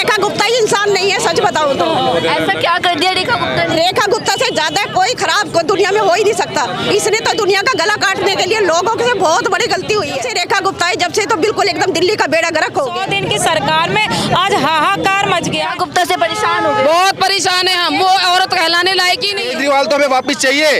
रेखा गुप्ता ही इंसान नहीं है, सच बताऊं तो। ऐसा क्या कर दिया रेखा गुप्ता ने? रेखा गुप्ता से ज्यादा कोई खराब को दुनिया में हो ही नहीं सकता। इसने तो दुनिया का गला काटने के लिए लोगों से बहुत बड़ी गलती हुई है। रेखा गुप्ता है जब से तो बिल्कुल एकदम दिल्ली का बेड़ा गर्क हो गया। 100 दिन की सरकार में आज हाहाकार मच गया। गुप्ता से परेशान हो गए, बहुत परेशान है हम, वो औरत कहलाने लायक ही नहीं। केजरीवाल तो हमें वापस चाहिए।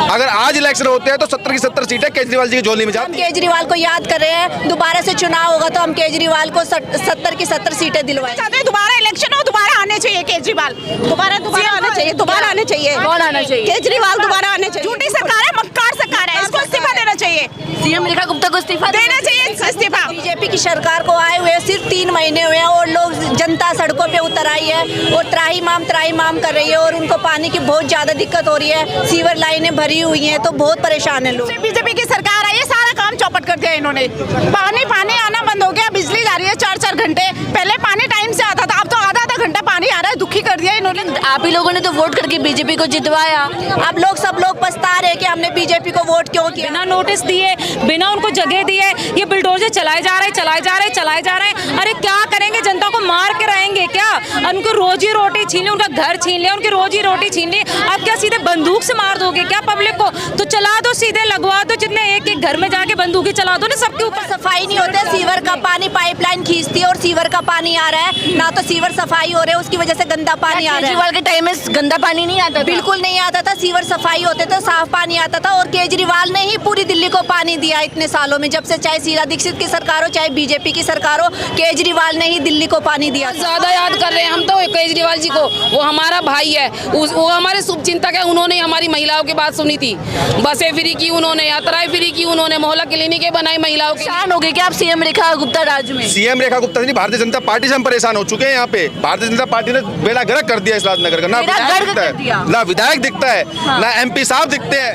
अगर आज इलेक्शन होते हैं तो 70 की 70 सीटें केजरीवाल जी की झोली में जाती। केजरीवाल को याद कर रहे हैं, दोबारा से चुनाव होगा तो हम केजरीवाल को 70 की 70 सीटें दिलवाएं। दोबारा इलेक्शन हो, दोबारा आने चाहिए केजरीवाल, दोबारा आने चाहिए, दोबारा आने चाहिए। कौन आना चाहिए? केजरीवाल दोबारा आने चाहिए। झूठी सरकार है, मक्कार सरकार है, इसको इस्तीफा देना चाहिए। सीएम रेखा गुप्ता को इस्तीफा देना चाहिए, इस्तीफा। बीजेपी की सरकार को आए हुए सिर्फ 3 महीने हुए हैं और लोग जनता सड़कों पे उतर आई है और त्राही माम कर रही है और उनको पानी की बहुत ज्यादा दिक्कत हो रही है। सीवर लाइनें भरी हुई हैं तो बहुत परेशान है लोग। बीजेपी की सरकार आई है, सारा काम चौपट कर दिया इन्होंने। पानी आना बंद हो गया, बिजली जा रही है 4-4 घंटे। पहले पानी टाइम से आता था, अब तो आधा घंटा पानी आ रहा है। दुखी कर दिया इन्होंने। आप ही लोगों ने तो वोट करके बीजेपी को जितवाया। अब लोग सब लोग पछता रहे कि हमने बीजेपी को वोट क्यों किया। बिना नोटिस दिए, बिना उनको जगह दिए ये बुलडोजर चलाए जा रहे हैं। अरे क्या करेंगे, जनता को मार के रहेंगे क्या? उनको रोजी रोटी छीन ली, उनका घर छीन लिया, उनकी रोजी रोटी छीन ली। अब क्या सीधे बंदूक से मार दोगे क्या पब्लिक को? तो चला दो, सीधे लगवा दो, जितने एक घर में जाके बंदूकें चला दो ना सबके ऊपर। सफाई नहीं होता, सीवर का पानी पाइपलाइन खींचती है और सीवर का पानी आ रहा है ना, तो सीवर सफाई हो रहे है, उसकी वजह से गंदा पानी आ रहा है। केजरीवाल के टाइम में गंदा पानी नहीं आता, बिल्कुल नहीं आता था। सीवर सफाई होते तो साफ पानी आता था और केजरीवाल ने ही पूरी दिल्ली को पानी दिया इतने सालों में। जब से चाहे शीला दीक्षित की सरकार हो चाहे बीजेपी की सरकार हो, केजरीवाल ने ही दिल्ली को पानी दिया। ज्यादा याद कर रहे हैं हम तो केजरीवाल जी को। वो हमारा भाई है, वो हमारे शुभ चिंतक है। उन्होंने हमारी महिलाओं की बात सुनी थी, बसें फ्री की उन्होंने, यात्राएं फ्री की उन्होंने, मोहल्ला क्लिनिकें बनाई महिलाओं की। परेशान हो गए क्या आप सीएम रेखा गुप्ता राज में? सीएम रेखा गुप्ता नहीं, भारतीय जनता पार्टी से हम परेशान हो चुके हैं। यहाँ पे भारतीय जनता पार्टी ने बेड़ा गर्क कर दिया इस राजनगर का। ना विधायक दिखता है, ना विधायक दिखता है, ना MP साहब दिखते हैं।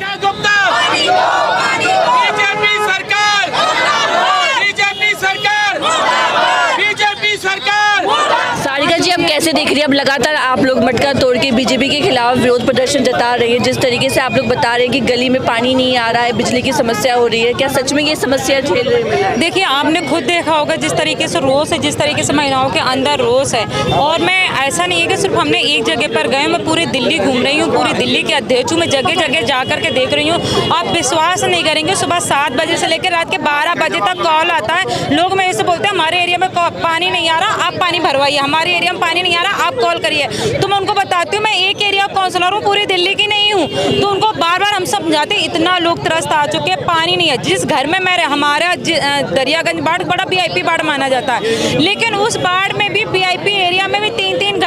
सारिका जी, अब कैसे देख रही है? अब लगातार आप लोग मटका तोड़ के बीजेपी के खिलाफ विरोध प्रदर्शन जता रही है। जिस तरीके से आप लोग बता रहे हैं कि गली में पानी नहीं आ रहा है, बिजली की समस्या हो रही है, क्या सच में ये समस्या झेल रही है? देखिए, आपने खुद देखा होगा जिस तरीके से रोष है, जिस तरीके से महिलाओं के अंदर रोष है। और मैं ऐसा नहीं है कि सिर्फ हमने एक जगह पर गए, मैं पूरी दिल्ली घूम रही हूँ, पूरी दिल्ली के अध्यक्ष हूँ, मैं जगह जगह जा करके देख रही हूँ। आप विश्वास नहीं करेंगे, सुबह 7 बजे से लेकर रात के 12 बजे तक कॉल आता है। लोग मेरे से बोलते हैं हमारे एरिया में पानी नहीं आ रहा, आप पानी भरवाइए, हमारे एरिया में पानी नहीं आ रहा, आप कॉल करिए। तो मैं उनको बताती हूँ मैं एक एरिया काउंसलर हूँ, पूरी दिल्ली की नहीं हूँ। तो उनको बार बार हम समझाते, इतना लोग त्रस्त आ चुके हैं, पानी नहीं है। जिस घर में मैं हमारा दरियागंज बाढ़ बड़ा VIP बाढ़ माना जाता है, लेकिन उस बाढ़ में भी VIP एरिया में भी 3-3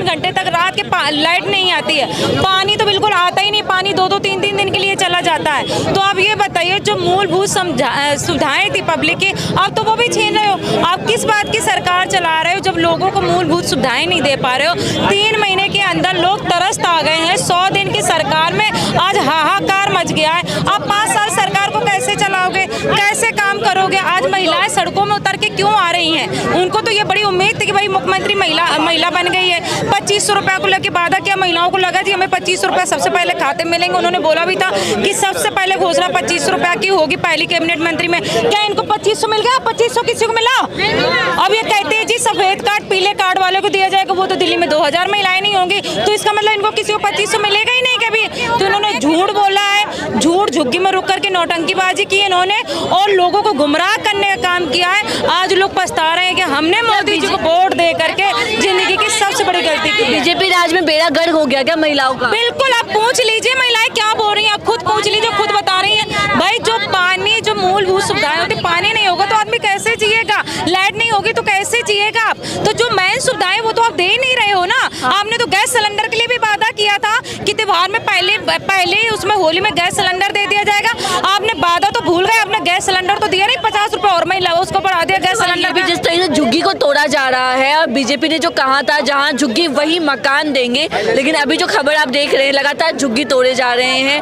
घंटे तक रात के लाइट नहीं आती है। पानी तो बिल्कुल आता ही नहीं, पानी 2-2, 3-3 दिन के लिए चला जाता है। तो आप ये बताइए, जो मूलभूत सुविधाएं थी पब्लिक की, अब तो वो भी छीन रहे हो। आप किस बात की सरकार चला रहे हो जब लोगों को मूलभूत सुविधाएं नहीं दे पा रहे हो? 3 महीने के अंदर लोग तरस आ गए हैं। 100 दिन की सरकार में आज हाहाकार मच गया है। आप 5 साल सरकार को कैसे चलाओगे, कैसे काम करोगे? आज महिलाएं सड़कों में उतर के क्यों आ रही हैं? उनको तो ये बड़ी उम्मीद थी कि भाई मुख्यमंत्री महिला बन गई है। 2500 रुपया को लेकर वादा किया, महिलाओं को लगा थी हमें 2500 रुपया सबसे पहले खाते में मिलेंगे। उन्होंने बोला भी था कि सबसे पहले घोषणा 2500 रुपया की होगी पहली कैबिनेट मंत्री में। क्या इनको 2500 मिल गया? 2500 किसी को मिला? अब ये कहते हैं जी सफेद कार्ड पीले कार्ड वाले को दिया जाएगा, वो तो दिल्ली में 2000 महिलाएं नहीं होंगी, तो इसका मतलब इनको किसी को 2500 मिलेगा ही नहीं कभी। तो इन्होंने झूठ बोला है, झूठ झुग्गी में रुक करके नौटंकीबाजी की इन्होंने और लोगों को गुमराह करने का काम किया है। आज लोग पछता रहे हैं कि हमने मोदी जी को वोट दे करके जिंदगी की सबसे बड़ी गलती की। बीजेपी राज में बेड़ा गर्क हो गया क्या महिलाओं का? बिल्कुल, आप पूछ लीजिए महिलाएं क्या बोल रही हैं, आप खुद पूछ लीजिए, खुद बता रही हैं। भाई जो पानी, जो मूलभूत सुविधाएं होती, पानी नहीं होगा तो आदमी कैसे जिएगा? लाइट नहीं होगी तो कैसे जिएगा आप? तो जो मेन सुविधाएं वो तो आप दे नहीं रहे हो ना। आपने तो गैस सिलेंडर के लिए भी वादा किया था कि त्योहार में पहले ही उसमें होली में गैस सिलेंडर दे दिया जाएगा। आपने वादा तो भूल गए, आपने गैस सिलेंडर तो दिया नहीं, 50 रुपए और महिला उसको बढ़ा दिया गैस सिलेंडर भी। जिस तरह से झुग्गी को तोड़ा जा रहा है और बीजेपी ने जो कहा था जहां झुग्गी वही मकान देंगे, लेकिन अभी जो खबर आप देख रहे हैं लगातार झुग्गी तोड़े जा रहे हैं,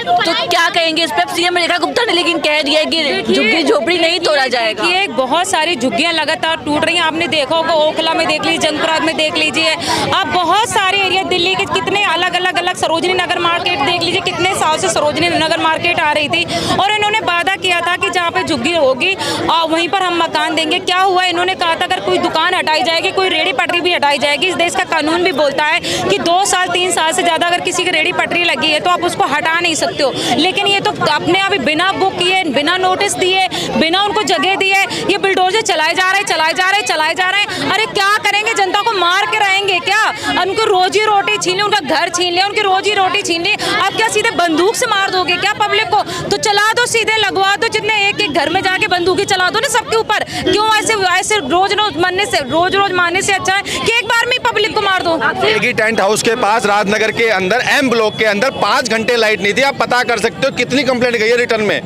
तो क्या कहेंगे इस पर? सीएम रेखा गुप्ता ने लेकिन कह दिया कि झुग्गी झोपड़ी नहीं तोड़ा जाएगा। ये बहुत सारी झुग्गियां लगातार टूट रही हैं। आपने देखा होगा ओखला में देख लीजिए, जंगपुरा में देख लीजिए, आप बहुत सारे एरिया दिल्ली के कितने अलग सरोजनी नगर मार्केट देख लीजिए, कितने साल से सरोजनी नगर मार्केट आ रही थी और इन्होंने वादा किया था कि जहाँ पे झुग्गी होगी और वहीं पर हम मकान देंगे। क्या हुआ, इन्होंने कहा था अगर कोई दुकान हटाई जाएगी, कोई रेड़ी पटरी भी हटाई जाएगी। इस देश का कानून भी बोलता है कि 2 साल 3 साल से ज़्यादा अगर किसी की रेड़ी पटरी लगी है तो आप उसको हटा नहीं सकते हो। लेकिन ये तो अपने आप ही बिना बुक किए, बिना नोटिस दिए, बिना उनको जगह दिए ये बुलडोजर चलाए जा रहे हैं। अरे क्या करेंगे, जनता को मार के रहेंगे क्या? उनको रोजी रोटी छीन ली, उनका घर छीन लिया, उनकी रोजी रोटी छीन ली। आप क्या सीधे बंदूक से मार दोगे क्या पब्लिक को? तो चला दो, सीधे लगवा दो, जितने एक घर में जाके बंदूकी चला दो ना सबके ऊपर। क्यों ऐसे रोज मारने से अच्छा है कि एक बार में पब्लिक को मार दो। एक ही टेंट हाउस के पास राजनगर के अंदर एम ब्लॉक के अंदर 5 घंटे लाइट नहीं थी। आप पता कर सकते हो कितनी कंप्लेंट गई है रिटर्न में।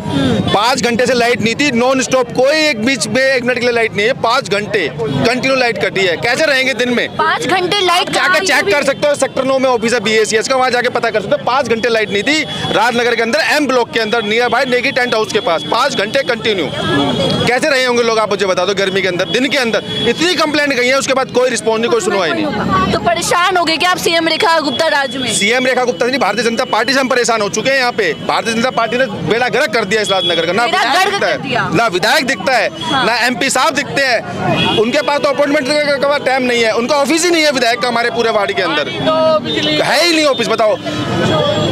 5 घंटे से लाइट नहीं थी, नॉन स्टॉप, कोई एक बीच में 1 मिनट के लिए लाइट नहीं है। 5 घंटे कंटिन्यू लाइट कटी है। कैसे रहेंगे दिन में? 5 घंटे लाइट जाकर चेक कर सकते हो, सेक्टर 9 में ऑफिस है BACS का, वहाँ जाके पता कर सकते हो। 5 घंटे लाइट नहीं थी राजनगर के अंदर एम ब्लॉक के अंदर near by Negi tent house के पास। 5 घंटे कंटिन्यू कैसे रहे होंगे लोग? आप मुझे बता दो। गर्मी के अंदर, दिन के अंदर इतनी कंप्लेंट गई है, उसके बाद कोई रिस्पॉन्स नहीं, कोई सुनवाई नहीं। तो परेशान हो गए क्या आप सीएम रेखा गुप्ता राज में? सीएम रेखा गुप्ता नहीं, भारतीय जनता पार्टी से हम परेशान हो चुके हैं। यहाँ पे भारतीय जनता पार्टी ने बेड़ा गर्क कर दिया इस राजनगर का। ना विधायक दिखता है, ना MP साहब दिखते हैं। उनके पास तो अपॉइंटमेंट का टाइम नहीं है, उनका ऑफिस ही नहीं है विधायक का हमारे पूरे वार्ड के अंदर, है ही नहीं ऑफिस। बताओ,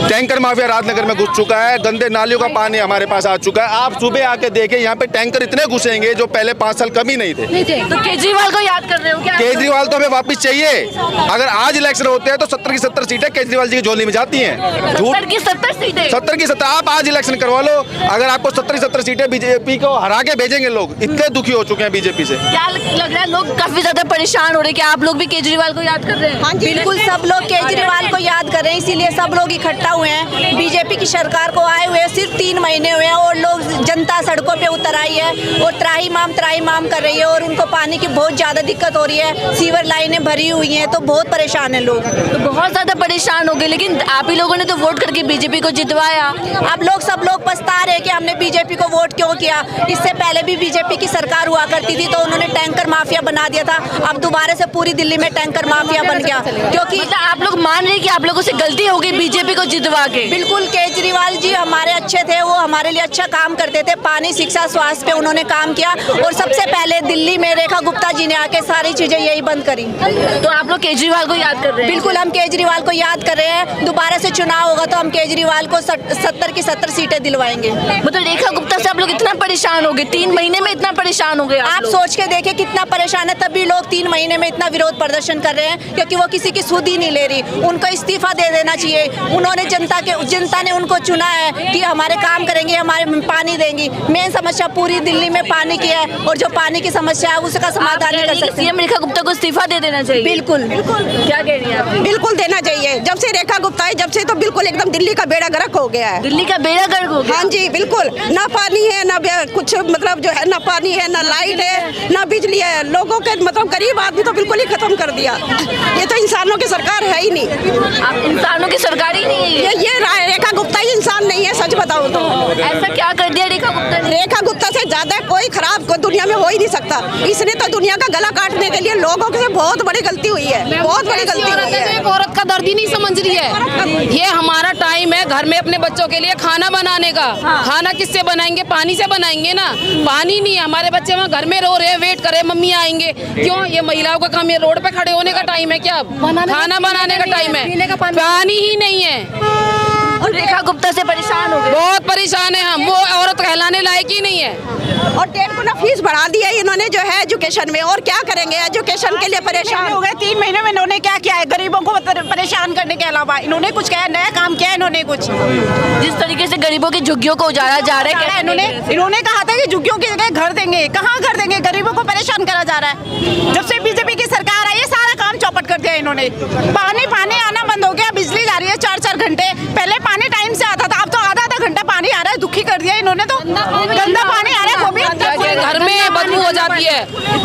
टैंकर माफिया राजनगर में घुस चुका है, गंदे नालियों का पानी हमारे पास आ चुका है। आप सुबह आके देखें, यहाँ पे टैंकर इतने घुसेंगे जो पहले 5 साल कभी नहीं थे। तो केजरीवाल को याद कर रहे हो क्या? केजरीवाल तो हमें वापस चाहिए। अगर आज इलेक्शन होते हैं तो 70 की 70 सीटें केजरीवाल जी की झोली में जाती हैं। 70 की 70 सीटें, 70 की 70। आप आज इलेक्शन करवा लो, अगर आपको 70 की 70 सीटें बीजेपी को हरा के भेजेंगे लोग। इतने दुखी हो चुके हैं बीजेपी से। क्या लग रहा है, लोग काफी ज्यादा परेशान हो रहे हैं। क्या आप लोग भी केजरीवाल को याद कर रहे हैं? बिल्कुल, सब लोग केजरीवाल को याद कर रहे हैं, इसीलिए सब लोग इकट्ठा हुए हैं। बीजेपी की सरकार को आए हुए सिर्फ 3 महीने हुए हैं और लोग, जनता सड़कों पे उतर आई है और त्राही माम कर रही है और उनको पानी की बहुत ज्यादा दिक्कत हो रही है। सीवर लाइनें भरी हुई हैं, तो बहुत परेशान है लोग। तो बहुत ज्यादा परेशान हो गए, लेकिन आप ही लोगों ने तो वोट करके बीजेपी को जितवाया। अब सब लोग पछता रहे कि हमने बीजेपी को वोट क्यों किया। इससे पहले भी बीजेपी की सरकार हुआ करती थी तो उन्होंने टैंकर माफिया बना दिया था। अब दोबारा से पूरी दिल्ली में टैंकर माफिया बन गया, क्योंकि आप लोग मान रहे कि आप लोगों से गलती हो गई बीजेपी को जितवा के। बिल्कुल, केजरीवाल जी हमारे अच्छे थे, वो हमारे लिए अच्छा काम करते थे। पानी, शिक्षा, स्वास्थ्य पे उन्होंने काम किया और सबसे पहले दिल्ली में रेखा गुप्ता जी ने आके सारी चीजें यही बंद करी। तो आप लोग केजरीवाल को याद कर रहे हैं? बिल्कुल, हम केजरीवाल को याद कर रहे हैं। दोबारा से चुनाव होगा तो हम केजरीवाल को 70 की 70 सीटें दिलवाएंगे। मतलब रेखा गुप्ता से आप लोग इतना परेशान हो गए, 3 महीने में इतना परेशान हो गए? आप सोच के देखिए कितना परेशान है, तभी लोग 3 महीने में इतना विरोध प्रदर्शन कर रहे हैं, क्योंकि वो किसी की सुध ही नहीं ले रही। उनको इस्तीफा दे देना चाहिए। उन्होंने जनता ने उनको चुना है कि हमारे काम करेंगे, हमारे पानी देंगी। मेन समस्या पूरी दिल्ली में पानी की है और जो पानी की समस्या है उसका समाधान नहीं कर सकते। सीएम रेखा गुप्ता को इस्तीफा दे देना चाहिए। बिल्कुल, क्या कह रही है आप? बिल्कुल देना चाहिए। जब से रेखा गुप्ता है, जब से तो बिल्कुल एकदम दिल्ली का बेड़ा गर्क हो गया है। दिल्ली का बेड़ा गर्क हो गया? हाँ जी, बिल्कुल। ना पानी है, ना कुछ, मतलब जो है, ना पानी है, ना लाइट है, ना बिजली है। लोगों के मतलब गरीब आदमी तो बिल्कुल ही खत्म कर दिया। ये तो इंसानों की सरकार है ही नहीं। आप इंसानों की सरकार ही नहीं है। ये रेखा गुप्ता ही इंसान नहीं है, सच बताऊं तो। ऐसा क्या कर दिया रेखा गुप्ता ने? रेखा गुप्ता से ज्यादा कोई खराब दुनिया में हो ही नहीं सकता। इसने तो दुनिया का गला काटने के लिए लोगों से बहुत बड़ी गलती हुई है, बहुत बड़ी गलती हुई है। एक औरत का दर्द ही नहीं समझ रही है। ये हमारा टाइम है घर में अपने बच्चों के लिए खाना बनाने का। खाना किससे बनाएंगे? पानी से बनाएंगे ना। पानी नहीं है, हमारे बच्चे वहाँ घर में रो रहे हैं, वेट कर रहे हैं मम्मी आएंगे। क्यों? ये महिलाओं का काम, ये रोड पे खड़े होने का टाइम है क्या? खाना बनाने का टाइम है, पानी ही नहीं है। और रेखा गुप्ता से परेशान हो गए, बहुत परेशान है हम। वो औरत कहलाने लायक ही नहीं है। और 1.5 गुना फीस बढ़ा दी है इन्होंने जो है एजुकेशन में। और क्या करेंगे? एजुकेशन के लिए परेशान हो गए। 3 महीने में इन्होंने क्या किया है? गरीबों को परेशान करने के अलावा इन्होंने कुछ किया? नया काम किया इन्होंने कुछ? जिस तरीके से गरीबों की झुग्गियों को उजाड़ा जा रहा है, इन्होंने कहा था कि झुग्गियों की जगह घर देंगे। कहाँ घर देंगे? गरीबों को परेशान करा जा रहा है। जब से बीजेपी की सरकार आई है, सारा काम चौपट कर दिया इन्होंने। पानी आना बंद हो गया, बिजली जा रही है 4-4 घंटे। पहले पानी टाइम से आता था, अब तो आधा घंटा पानी आ रहा है। दुखी कर दिया इन्होंने तो। गंदा पानी आ रहा है, वो भी घर में बदबू हो जाती की है,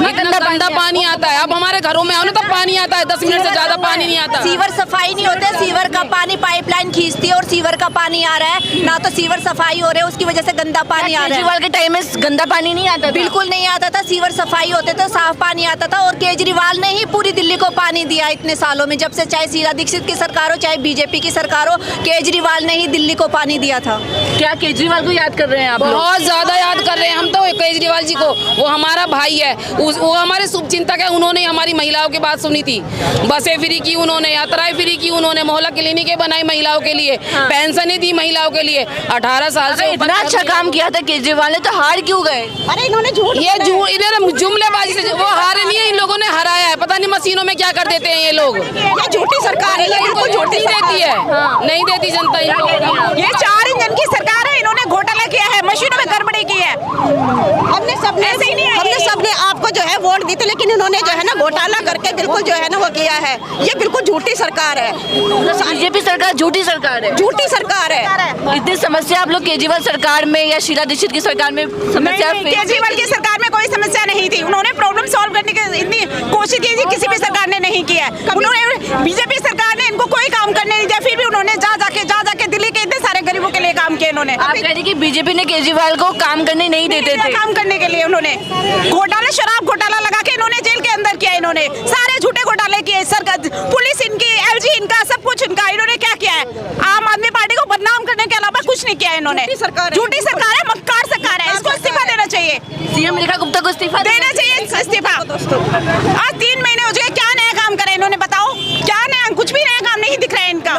इतना गंदा पानी आता है। अब हमारे घरों में आओ ना तब पानी आता है, 10 मिनट से ज्यादा पानी नहीं आता। सीवर सफाई नहीं होते, सीवर का पानी पाइपलाइन खींचती है और सीवर का पानी आ रहा है, ना तो सीवर सफाई हो रहे, उसकी वजह से गंदा पानी आ रहा है। केजरीवाल के टाइम में गंदा पानी नहीं आता, बिल्कुल नहीं आता था। सीवर सफाई होते तो साफ पानी आता था, और केजरीवाल ने ही पूरी दिल्ली को पानी दिया इतने सालों में, जब से चाहे शीला दीक्षित की सरकार हो चाहे बीजेपी की सरकार हो, केजरीवाल ने ही दिल्ली को पानी दिया था। क्या केजरीवाल को याद कर रहे हैं आप? बहुत ज्यादा याद कर रहे हैं हम तो केजरीवाल जी को। वो हमारा भाई है, वो हमारे शुभचिंतक है। उन्होंने हमारी महिलाओं की बात सुनी थी, बसें फ्री की उन्होंने, यात्राएं फ्री की उन्होंने, मोहल्ला क्लिनिकें बनाई महिलाओं के लिए, पेंशनें दी महिलाओं के लिए। 18 साल से इतना अच्छा काम किया था केजरीवाल ने, तो हार क्यों गए? अरे इन्होंने झूठ इन्होंने जुमलेबाजी से, वो हारे नहीं है, इन लोगों ने हराया है। पता नहीं मशीनों में क्या कर देते हैं ये लोग। ये झूठी सरकार है, ये बिल्कुल झूठी देती है, नहीं देती जनता। ये 4 इंजन की सरकार है, इन्होंने घोटाला किया है, मशीनों में गड़बड़ी की है। हमने सबने आपको जो है वोट दी थी, लेकिन इन्होंने जो है ना घोटाला करके बिल्कुल जो है ना वो किया है। ये बिल्कुल झूठी सरकार है, बीजेपी सरकार झूठी सरकार है, झूठी सरकार है। इतनी समस्या आप लोग केजरीवाल सरकार में या शीला दीक्षित की सरकार में समस्या? केजरीवाल की सरकार में कोई समस्या नहीं थी, उन्होंने प्रॉब्लम सॉल्व करने की इतनी कोशिश की थी, किसी भी सरकार ने नहीं की है। उन्होंने बीजेपी सरकार ने इनको कोई काम करने नहीं दिया, फिर भी उन्होंने जा जाके दिल्ली के इतने सारे गरीबों के लिए काम किया इन्होंने। आप कह रही कि बीजेपी ने केजरीवाल को काम करने नहीं देते थे? काम करने के लिए उन्होंने घोटाला, शराब घोटाला लगा के इन्होंने जेल के अंदर किया, इन्होंने सारे झूठे घोटाले किए। सरकार, पुलिस इनकी, एलजी इनका, सब कुछ इनका। इन्होंने क्या किया है? आम आदमी पार्टी को बदनाम करने के अलावा कुछ नहीं किया इन्होंने। झूठी सरकार है, मक्कार सरकार है, इसको इस्तीफा देना चाहिए। सीएम रेखा गुप्ता को इस्तीफा देना चाहिए, इस्तीफा। आज 3 महीने हो चुके, क्या नया काम करे इन्होंने? बताओ क्या नया? कुछ भी नया काम नहीं दिख रहा है इनका।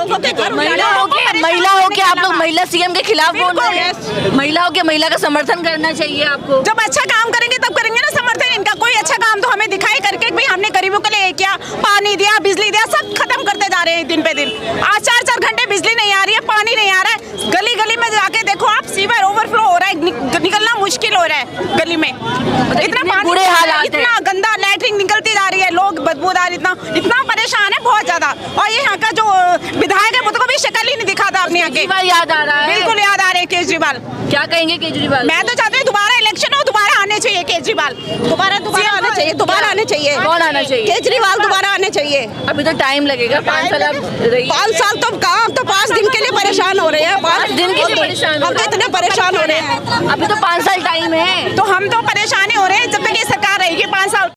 महिला हो के आप लोग महिला सीएम के खिलाफ बोल रहे हैं? महिला हो के महिला का समर्थन करना चाहिए आपको। जब अच्छा काम करेंगे तब करेंगे ना समर्थन इनका। कोई अच्छा काम तो हमें दिखाई करके भाई हमने गरीबों के लिए किया, पानी दिया, बिजली दिया, सब खत्म करते जा रहे हैं दिन पे दिन। आज 4-4 घंटे बिजली नहीं आ रही है, पानी नहीं आ रहा है। गली गली में जाके देखो आप, सीवर ओवरफ्लो हो रहा है, निकलना मुश्किल हो रहा है गली में। इतना बुरे हालात, इतना गंदा लैट्रिन निकलती जा रही है, लोग बदबूदार इतना परेशान है बहुत ज्यादा। और ये यहाँ का जो विधायक है वो तो कभी शक्ल ही नहीं दिखाता अपने यहाँ के। याद आ रहा है, बिल्कुल याद आ रहे हैं केजरीवाल। क्या कहेंगे केजरीवाल? मैं तो चाहती हूँ दोबारा इलेक्शन हो, दोबारा आने चाहिए केजरीवाल, दोबारा आने चाहिए, दोबारा आने चाहिए। कौन आना चाहिए? केजरीवाल दोबारा आने चाहिए। अभी तो टाइम लगेगा, 5 साल। 5 साल तो कहाँ, अब तो 5 दिन के लिए परेशान हो रहे हैं। 5 दिन के लिए परेशान, हम तो इतने परेशान हो रहे हैं। अभी तो 5 साल टाइम है, तो हम तो परेशान ही हो रहे हैं जब तक ये सरकार रहेगी 5 साल।